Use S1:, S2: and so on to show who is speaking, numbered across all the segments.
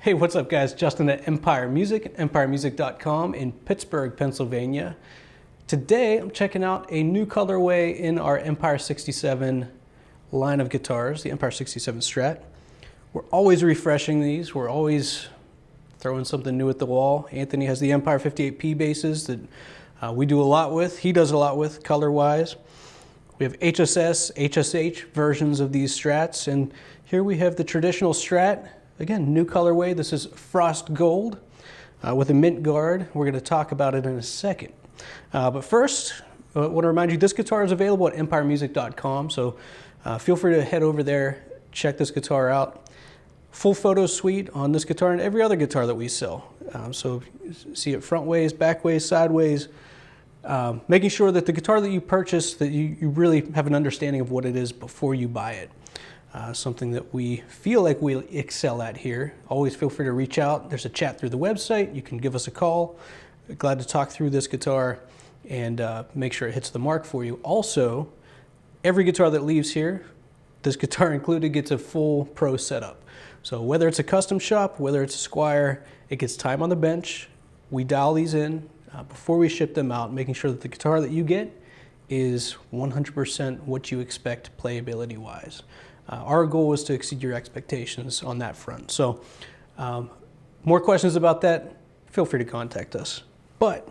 S1: Hey, what's up guys? Justin at Empire Music, empiremusic.com in Pittsburgh, Pennsylvania. Today I'm checking out a new colorway in our Empire 67 line of guitars, the Empire 67 Strat. We're always refreshing these. We're always throwing something new at the wall. Anthony has the Empire 58P basses that we do a lot with. He does a lot with color-wise. We have HSS, HSH versions of these Strats, and here we have the traditional Strat. Again, new colorway. This is Frost Gold with a mint guard. We're going to talk about it in a second. But first, I want to remind you this guitar is available at empiremusic.com, so feel free to head over there, check this guitar out. Full photo suite on this guitar and every other guitar that we sell. So see it front ways, back ways, sideways. Making sure that the guitar that you purchase, that you really have an understanding of what it is before you buy it. Something that we feel like we excel at here. Always feel free to reach out. There's a chat through the website. You can give us a call. Glad to talk through this guitar and make sure it hits the mark for you. Also, every guitar that leaves here, this guitar included, gets a full pro setup. So whether it's a custom shop, whether it's a Squire, it gets time on the bench. We dial these in before we ship them out, making sure that the guitar that you get is 100% what you expect playability-wise. Our goal is to exceed your expectations on that front. So more questions about that, feel free to contact us. But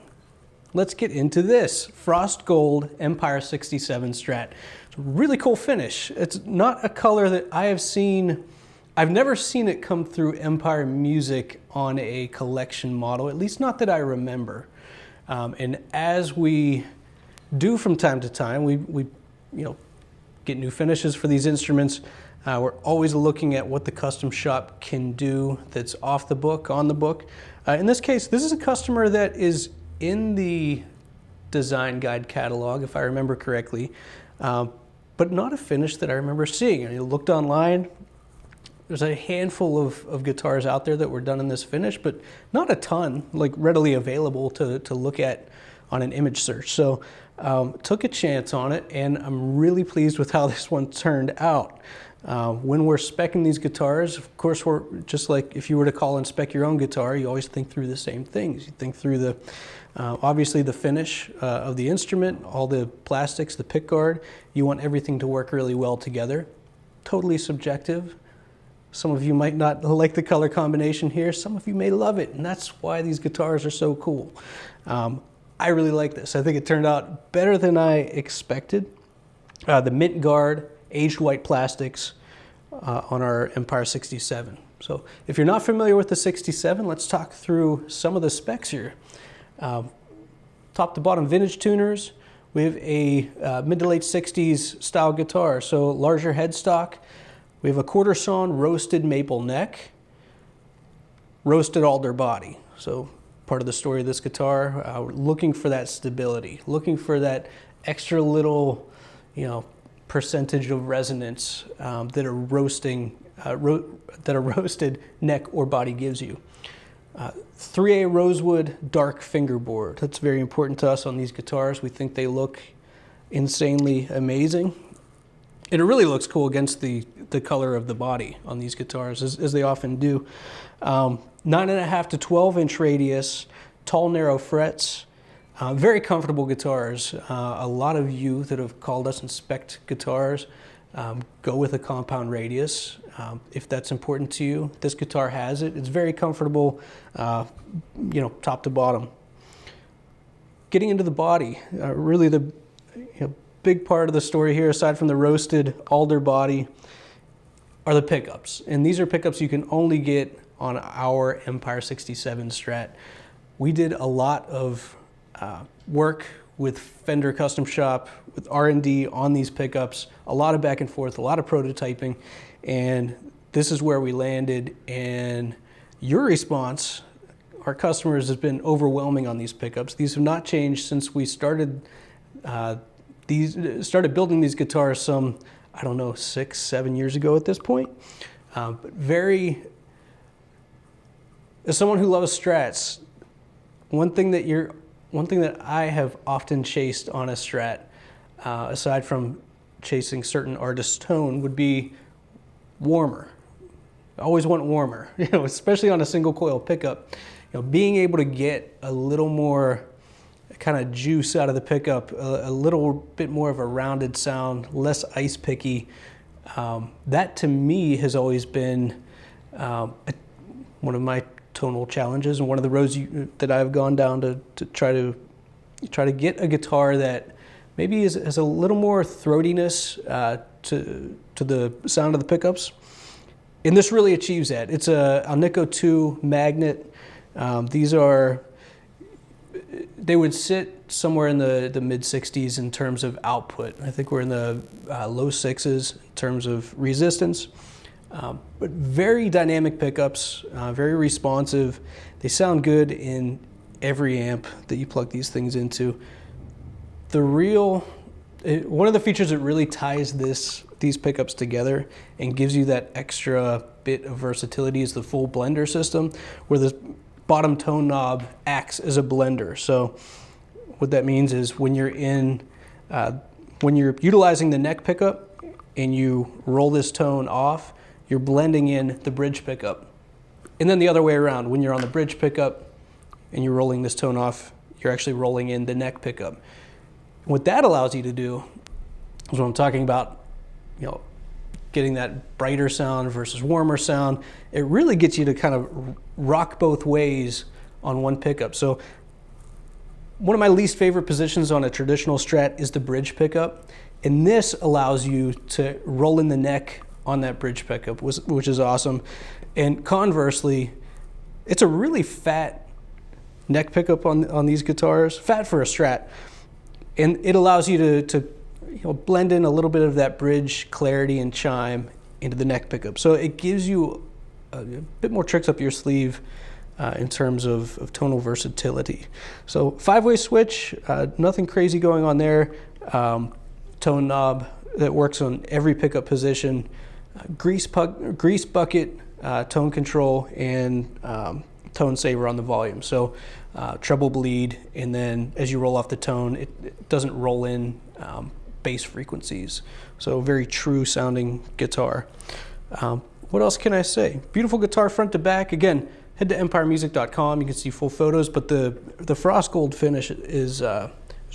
S1: let's get into this Frost Gold Empire 67 Strat. It's a really cool finish. It's not a color that I have seen. I've never seen it come through Empire Music on a collection model, at least not that I remember. And as we do from time to time, we get new finishes for these instruments. We're always looking at what the custom shop can do that's off the book, on the book. In this case, this is a customer that is in the design guide catalog, if I remember correctly, but not a finish that I remember seeing. I looked online. There's a handful of guitars out there that were done in this finish, but not a ton, like readily available to look at on an image search. So took a chance on it, and I'm really pleased with how this one turned out. When we're speccing these guitars, of course, we're just like if you were to call and spec your own guitar, you always think through the same things. You think through the, obviously the finish of the instrument, all the plastics, the pickguard. You want everything to work really well together. Totally subjective. Some of you might not like the color combination here. Some of you may love it, and that's why these guitars are so cool. I really like this. I think it turned out better than I expected. The mint guard, aged white plastics on our Empire 67. So if you're not familiar with the 67, let's talk through some of the specs here. Top to bottom vintage tuners. We have a mid to late 60s style guitar, so larger headstock. We have a quarter sawn roasted maple neck, roasted alder body. So part of the story of this guitar, we're looking for that stability, looking for that extra little, percentage of resonance that a roasted neck or body gives you. 3A rosewood dark fingerboard. That's very important to us on these guitars. We think they look insanely amazing. And it really looks cool against the color of the body on these guitars, as they often do. 9.5 to 12-inch radius, tall, narrow frets. Very comfortable guitars. A lot of you that have called us and spec'd guitars go with a compound radius. If that's important to you, this guitar has it. It's very comfortable, top to bottom. Getting into the body, really the big part of the story here, aside from the roasted alder body, are the pickups. And these are pickups you can only get on our Empire 67 Strat. We did a lot of work with Fender Custom Shop, with R&D on these pickups, a lot of back and forth, a lot of prototyping, and this is where we landed. And your response, our customers, has been overwhelming on these pickups. These have not changed since we started building these guitars some, 6-7 years ago at this point. But as someone who loves Strats, one thing that I have often chased on a Strat, aside from chasing certain artist tone, would be warmer. I always want warmer, especially on a single coil pickup. Being able to get a little more kind of juice out of the pickup, a little bit more of a rounded sound, less ice picky. That to me has always been one of my tonal challenges, and one of the roads that I've gone down to try to get a guitar that maybe has a little more throatiness to the sound of the pickups. And this really achieves that. It's a Alnico 2 magnet. They would sit somewhere in the mid 60s in terms of output. I think we're in the low 6s in terms of resistance. But very dynamic pickups, very responsive. They sound good in every amp that you plug these things into. One of the features that really ties these pickups together and gives you that extra bit of versatility is the full blender system, where the bottom tone knob acts as a blender. So what that means is when you're utilizing the neck pickup and you roll this tone off, you're blending in the bridge pickup. And then the other way around, when you're on the bridge pickup and you're rolling this tone off, you're actually rolling in the neck pickup. What that allows you to do is what I'm talking about, getting that brighter sound versus warmer sound. It really gets you to kind of rock both ways on one pickup. So one of my least favorite positions on a traditional Strat is the bridge pickup. And this allows you to roll in the neck on that bridge pickup, which is awesome. And conversely, it's a really fat neck pickup on these guitars, fat for a Strat. And it allows you to blend in a little bit of that bridge clarity and chime into the neck pickup. So it gives you a bit more tricks up your sleeve in terms of tonal versatility. So 5-way switch, nothing crazy going on there. Tone knob that works on every pickup position. Grease bucket, tone control, and tone saver on the volume. So treble bleed, and then as you roll off the tone, it doesn't roll in bass frequencies. So very true sounding guitar. What else can I say? Beautiful guitar front to back. Again, head to empiremusic.com. You can see full photos, but the frost gold finish is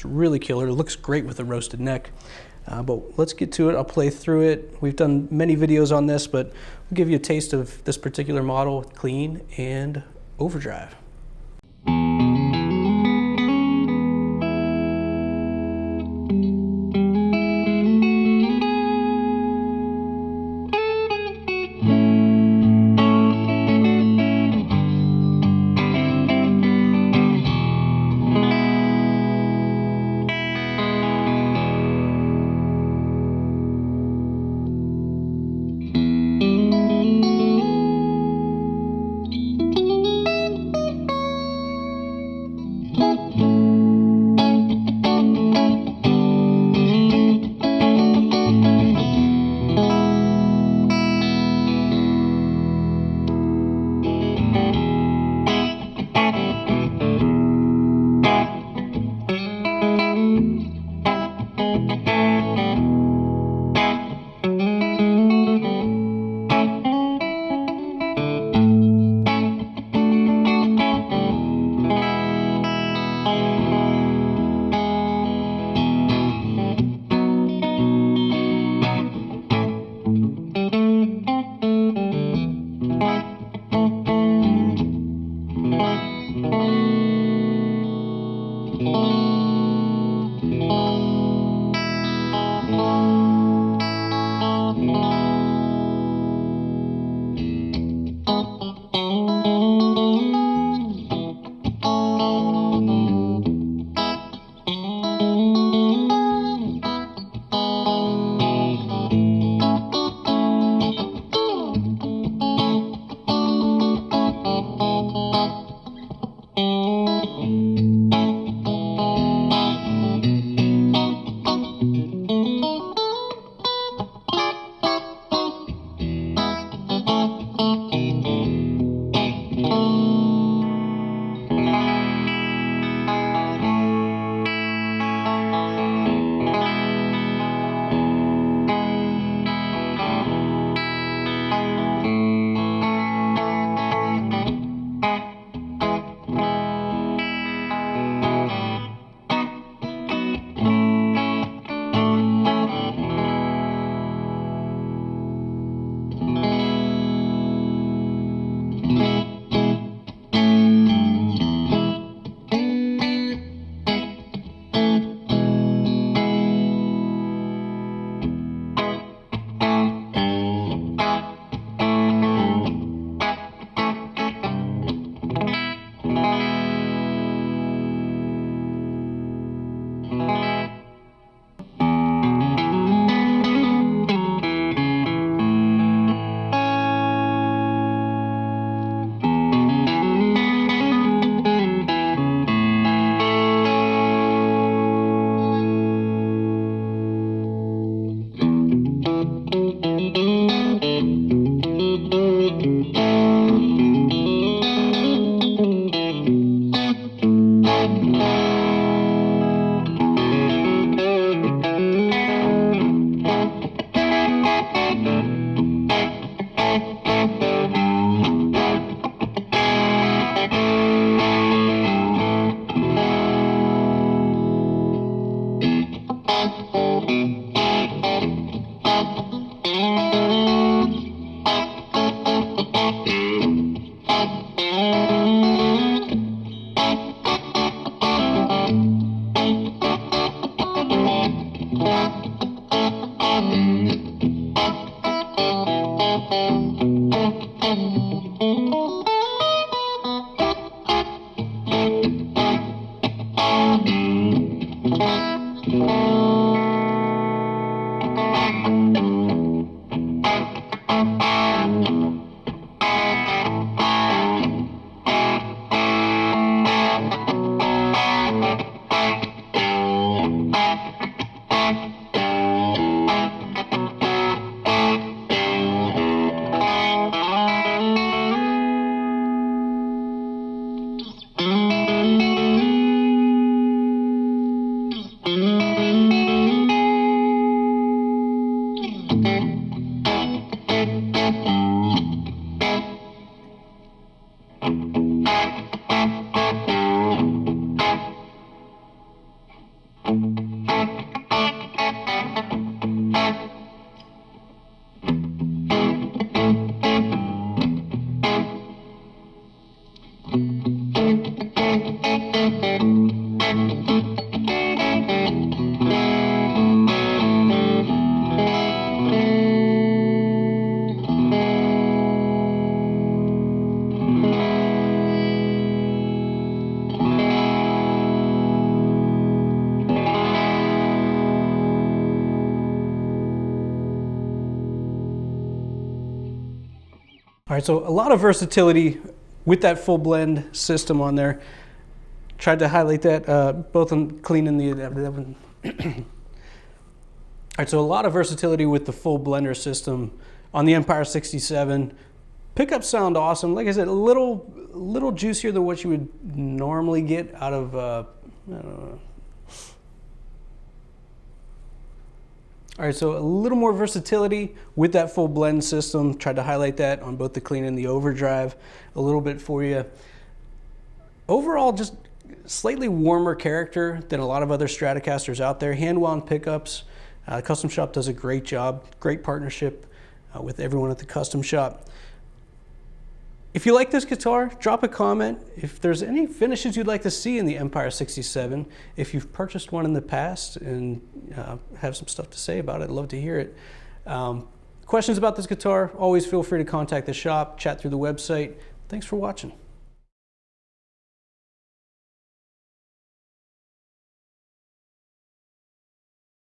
S1: really killer. It looks great with the roasted neck. But let's get to it. I'll play through it. We've done many videos on this, but we'll give you a taste of this particular model with clean and overdrive. right, so a lot of versatility with that full blend system on there. Tried to highlight that both on clean and the all right, so a lot of versatility with the full blender system on the Empire 67. Pickups sound awesome. Like I said, a little juicier than what you would normally get out of, I don't know. All right, so a little more versatility with that full blend system. Tried to highlight that on both the clean and the overdrive a little bit for you. Overall, just slightly warmer character than a lot of other Stratocasters out there. Hand-wound pickups. Custom Shop does a great job. Great partnership with everyone at the Custom Shop. If you like this guitar, drop a comment. If there's any finishes you'd like to see in the Empire 67, if you've purchased one in the past and have some stuff to say about it, I'd love to hear it. Questions about this guitar, always feel free to contact the shop, chat through the website. Thanks for watching.